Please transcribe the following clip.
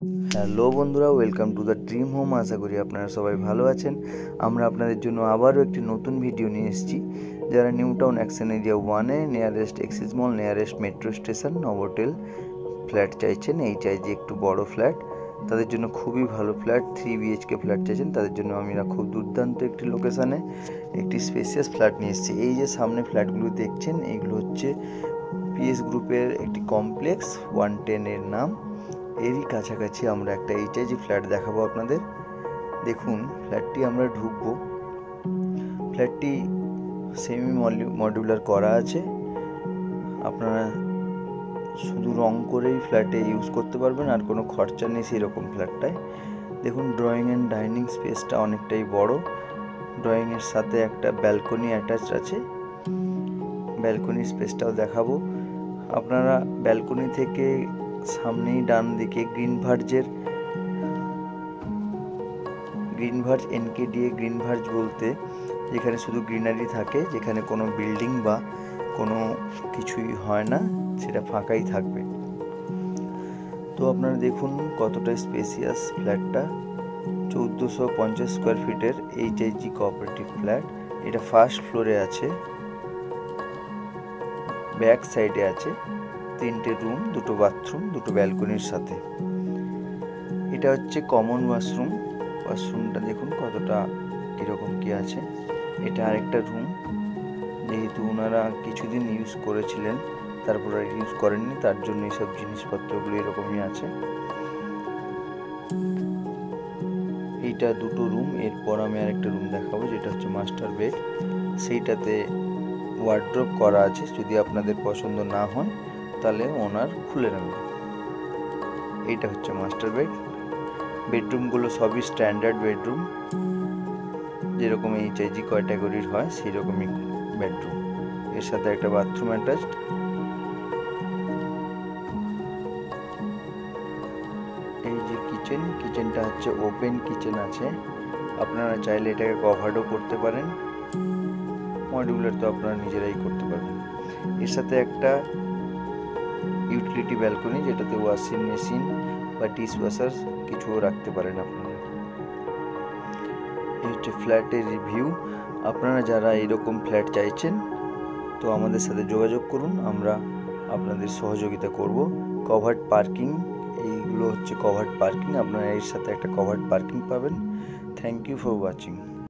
Hello বন্ধুরা, welcome to the dream home. আশা করি আপনারা সবাই ভালো আছেন। আমরা আপনাদের জন্য আবারও একটি নতুন ভিডিও নিয়ে এসেছি। যারা নিউ টাউন অ্যাকশন এরিয়া 1-এ nearest Axis mall, nearest metro station, Novotel flat চাইছেন, এই চাইছে একটু বড় ফ্ল্যাট, তাদের জন্য খুবই ভালো ফ্ল্যাট, 3 BHK ফ্ল্যাট চাইছেন, তাদের জন্য আমরা খুব দুর্দান্ত একটি লোকেশানে একটি স্পেসিয়াস ফ্ল্যাট নিয়ে এসেছি। এই যে সামনে ফ্ল্যাটগুলো দেখছেন, এইগুলো হচ্ছে PS গ্রুপের একটি কমপ্লেক্স 110 এর নাম। এরই কাছাকাছি আমরা একটা HIG ফ্ল্যাট দেখাবো আপনাদের। দেখুন, ফ্ল্যাটটি আমরা ঢুকবো। ফ্ল্যাটটি সেমি মডিউলার করা আছে। আপনারা শুধু রং করেই ফ্ল্যাটে ইউজ করতে পারবেন, আর কোনো খরচা নেই সেরকম ফ্ল্যাটটায়। দেখুন, ড্রয়িং অ্যান্ড ডাইনিং স্পেসটা অনেকটাই বড়। ড্রয়িংয়ের সাথে একটা ব্যালকনি অ্যাটাচ আছে। ব্যালকনি স্পেসটাও দেখাবো। আপনারা ব্যালকনি থেকে সামনেই ডান দিকে গ্রিনভার্জ NKDA গ্রিনভার্জ বলতে যেখানে শুধু গ্রিনারি থাকে, যেখানে কোনো বিল্ডিং বা কোনো কিছুই হয় না, সেটা ফাঁকাই থাকবে। তো আপনারা দেখুন কতটা স্পেসিয়াস ফ্ল্যাটটা। 1450 স্কোয়ার ফিটের HIG কোঅপারেটিভ ফ্ল্যাট। এটা ফার্স্ট ফ্লোরে আছে, ব্যাক সাইডে আছে 3টে রুম, 2টো বাথরুম, 2টো ব্যালকনির সাথে। এটা হচ্ছে কমন ওয়াশরুমটা দেখুন কতটা কীরকম কি আছে। এটা আরেকটা রুম, যেহেতু ওনারা কিছুদিন ইউজ করেছিলেন তারপর আর ইউজ করেননি, তার জন্য এইসব জিনিসপত্রগুলো এরকমই আছে। এইটা 2টো রুম। এরপর আমি আরেকটা রুম দেখাবো, যেটা হচ্ছে মাস্টার বেড। সেইটাতে ওয়ার্ড্রোব করা আছে, যদি আপনাদের পছন্দ না হয় তাহলে ওনার খুলে নেবেন। এইটা হচ্ছে মাস্টার বেড। বেডরুমগুলো সবই স্ট্যান্ডার্ড বেডরুম, যেরকম HIG ক্যাটাগরির হয় সেই রকমই বেডরুম। এর সাথে একটা বাথরুম অ্যাটাচড। এই যে কিচেনটা হচ্ছে ওপেন কিচেন আছে। আপনারা চাইলে এটাকে কভারও করতে পারেন, মডিউলার তো আপনারা নিজেরাই করতে পারবেন। এর সাথে একটা ইউটিলিটি ব্যালকনি, যেটাতে ওয়াশিং মেশিন বা ডিশ ওয়াশার কিছুও রাখতে পারেন আপনারা। এই হচ্ছে ফ্ল্যাটের রিভিউ। আপনারা যারা এরকম ফ্ল্যাট চাইছেন তো আমাদের সাথে যোগাযোগ করুন, আমরা আপনাদের সহযোগিতা করব। কভার্ড পার্কিং, এইগুলো হচ্ছে কভার্ড পার্কিং, আপনারা এর সাথে একটা কভার্ড পার্কিং পাবেন। Thank you for watching.